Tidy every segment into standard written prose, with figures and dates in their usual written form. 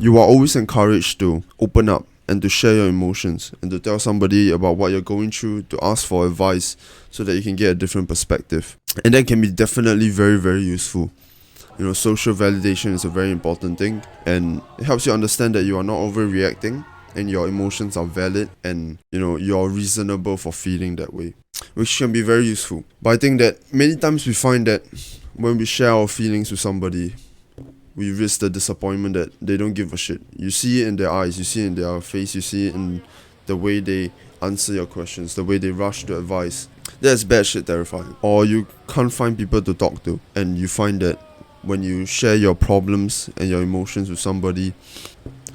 You are always encouraged to open up and to share your emotions and to tell somebody about what you're going through, to ask for advice so that you can get a different perspective. And that can be definitely very, very useful. Social validation is a very important thing, and it helps you understand that you are not overreacting and your emotions are valid, and you're reasonable for feeling that way, which can be very useful. But I think that many times we find that when we share our feelings with somebody, we risk the disappointment that they don't give a shit. You see it in their eyes, you see it in their face, you see it in the way they answer your questions, the way they rush to advice. That's bad shit terrifying. Or you can't find people to talk to, and you find that when you share your problems and your emotions with somebody,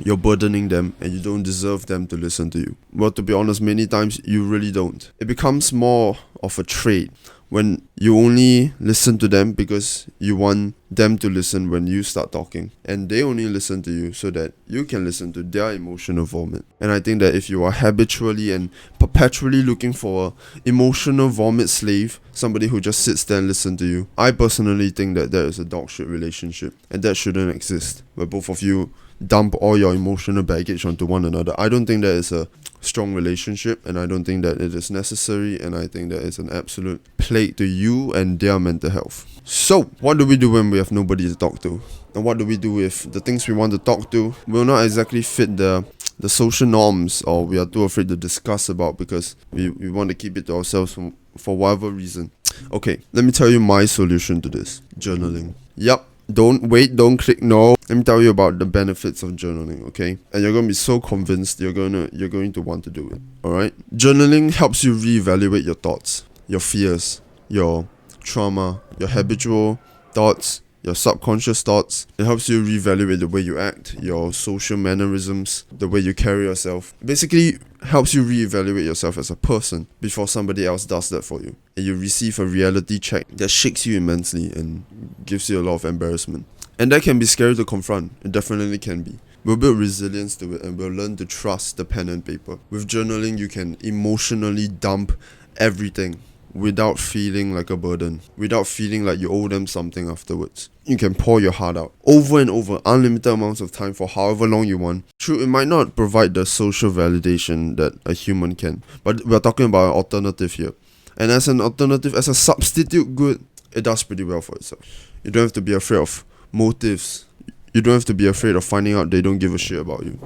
you're burdening them and you don't deserve them to listen to you. Well, to be honest, many times you really don't. It becomes more of a trade when you only listen to them because you want them to listen when you start talking, and they only listen to you so that you can listen to their emotional vomit. And I think that if you are habitually and perpetually looking for an emotional vomit slave, somebody who just sits there and listens to you, I personally think that there is a dog shit relationship, and that shouldn't exist, where both of you dump all your emotional baggage onto one another. I don't think that is a strong relationship, and I don't think that it is necessary, and I think that it's an absolute plague to you and their mental health. So, what do we do when we have nobody to talk to? And what do we do if the things we want to talk to will not exactly fit the social norms, or we are too afraid to discuss about because we want to keep it to ourselves for whatever reason? Okay, let me tell you my solution to this. Journaling. Yup. Don't click no. Let me tell you about the benefits of journaling, okay? And you're going to be so convinced you're going to want to do it, alright? Journaling helps you reevaluate your thoughts, your fears, your trauma, your habitual thoughts, your subconscious thoughts. It helps you reevaluate the way you act, your social mannerisms, the way you carry yourself. Basically, helps you reevaluate yourself as a person before somebody else does that for you. And you receive a reality check that shakes you immensely and gives you a lot of embarrassment. And that can be scary to confront. It definitely can be. We'll build resilience to it, and we'll learn to trust the pen and paper. With journaling, you can emotionally dump everything without feeling like a burden, without feeling like you owe them something afterwards. You can pour your heart out over and over, unlimited amounts of time for however long you want. True, it might not provide the social validation that a human can, but we're talking about an alternative here. And as an alternative, as a substitute good, it does pretty well for itself. You don't have to be afraid of motives. You don't have to be afraid of finding out they don't give a shit about you.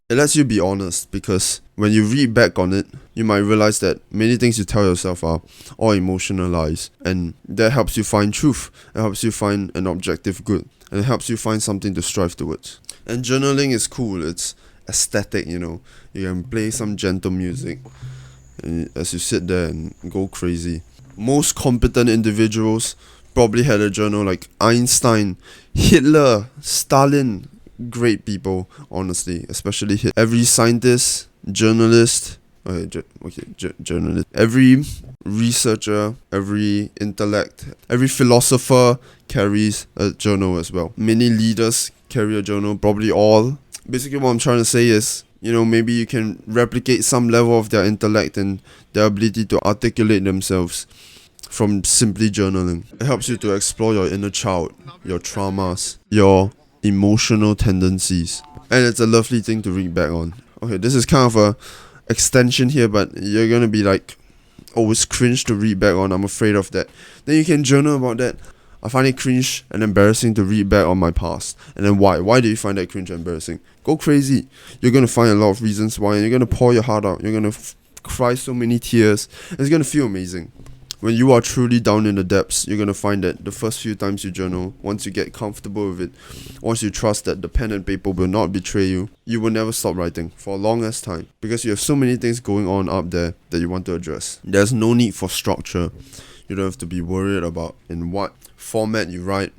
It lets you be honest, because when you read back on it, you might realize that many things you tell yourself are all emotional lies, and that helps you find truth. It helps you find an objective good, and it helps you find something to strive towards. And journaling is cool. It's aesthetic, You can play some gentle music and as you sit there and go crazy. Most competent individuals probably had a journal, like Einstein, Hitler, Stalin. Great people, honestly, especially every scientist, journalist, journalist, every researcher, every intellect, every philosopher carries a journal as well. Many leaders carry a journal, probably all. Basically, what I'm trying to say is, maybe you can replicate some level of their intellect and their ability to articulate themselves from simply journaling. It helps you to explore your inner child, your traumas, your emotional tendencies, and it's a lovely thing to read back on. Okay, this is kind of a extension here, but you're gonna be like, oh, it's cringe to read back on, I'm afraid of that. Then you can journal about that. I find it cringe and embarrassing to read back on my past. And then why do you find that cringe and embarrassing? Go crazy. You're gonna find a lot of reasons why, and you're gonna pour your heart out. You're gonna cry so many tears, and it's gonna feel amazing. When you are truly down in the depths, you're going to find that the first few times you journal, once you get comfortable with it, once you trust that the pen and paper will not betray you, you will never stop writing for a long ass time, because you have so many things going on up there that you want to address. There's no need for structure. You don't have to be worried about in what format you write.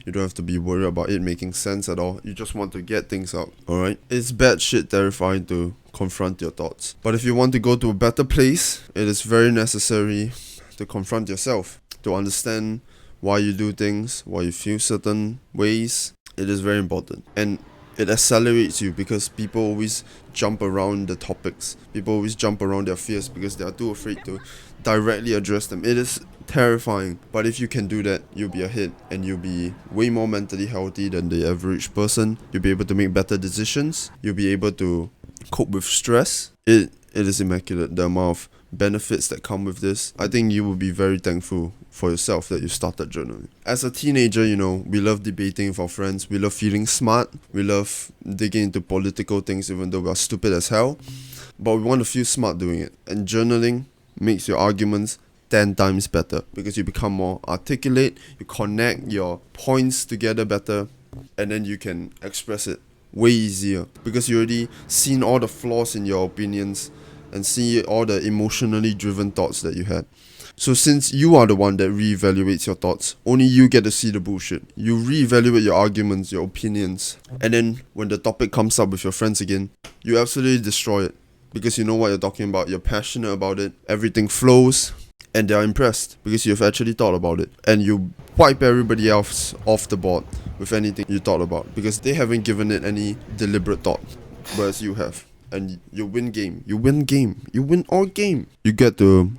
You don't have to be worried about it making sense at all. You just want to get things out, alright? It's bad shit terrifying to confront your thoughts. But if you want to go to a better place, it is very necessary to confront yourself, to understand why you do things, why you feel certain ways. It is very important, and it accelerates you, because people always jump around the topics. People always jump around their fears because they are too afraid to directly address them. It is terrifying. But if you can do that, you'll be ahead and you'll be way more mentally healthy than the average person. You'll be able to make better decisions. You'll be able to cope with stress. It is immaculate, the amount of benefits that come with this. I think you will be very thankful for yourself that you started journaling. As a teenager, we love debating with our friends. We love feeling smart. We love digging into political things even though we are stupid as hell. But we want to feel smart doing it. And journaling makes your arguments 10 times better because you become more articulate, you connect your points together better, and then you can express it way easier because you already seen all the flaws in your opinions and see all the emotionally driven thoughts that you had. So since you are the one that reevaluates your thoughts, only you get to see the bullshit. You reevaluate your arguments, your opinions, and then when the topic comes up with your friends again, you absolutely destroy it because you know what you're talking about, you're passionate about it, everything flows, and they're impressed because you've actually thought about it, and you wipe everybody else off the board with anything you thought about because they haven't given it any deliberate thought, whereas you have. And you win game. You win all game. You get to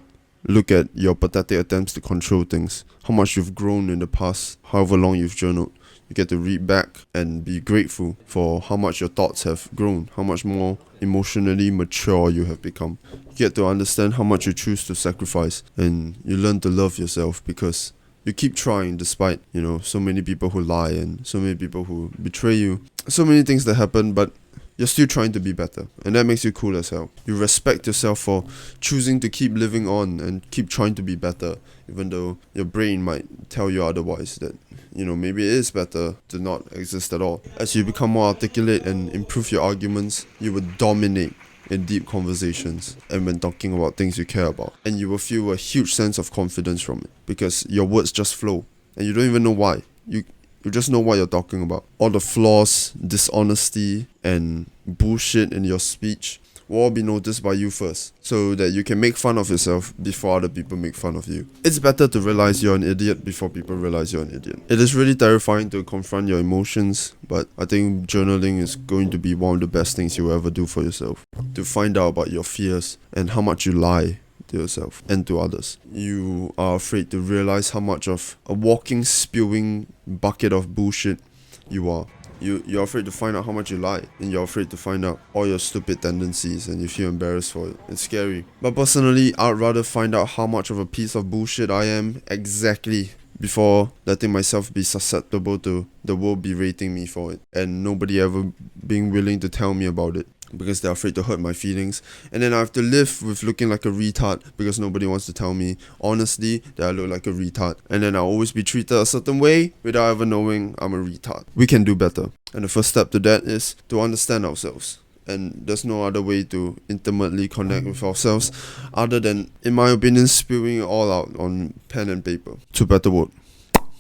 look at your pathetic attempts to control things, how much you've grown in the past, however long you've journaled. You get to read back and be grateful for how much your thoughts have grown, how much more emotionally mature you have become. You get to understand how much you choose to sacrifice, and you learn to love yourself because you keep trying despite, so many people who lie and so many people who betray you. So many things that happen, but you're still trying to be better, and that makes you cool as hell. You respect yourself for choosing to keep living on and keep trying to be better, even though your brain might tell you otherwise, that maybe it is better to not exist at all. As you become more articulate and improve your arguments, you will dominate in deep conversations and when talking about things you care about, and you will feel a huge sense of confidence from it because your words just flow and you don't even know why. You just know what you're talking about. All the flaws, dishonesty, and bullshit in your speech will all be noticed by you first, so that you can make fun of yourself before other people make fun of you. It's better to realize you're an idiot before people realize you're an idiot. It is really terrifying to confront your emotions, but I think journaling is going to be one of the best things you'll ever do for yourself. To find out about your fears and how much you lie to yourself and to others. You are afraid to realize how much of a walking, spewing bucket of bullshit you are. You're afraid to find out how much you lie, and you're afraid to find out all your stupid tendencies, and you feel embarrassed for it. It's scary. But personally, I'd rather find out how much of a piece of bullshit I am exactly before letting myself be susceptible to the world berating me for it, and nobody ever being willing to tell me about it because they're afraid to hurt my feelings, and then I have to live with looking like a retard because nobody wants to tell me honestly that I look like a retard, and then I'll always be treated a certain way without ever knowing I'm a retard. We can do better, and the first step to that is to understand ourselves, and there's no other way to intimately connect with ourselves other than, in my opinion, spewing it all out on pen and paper. To better word.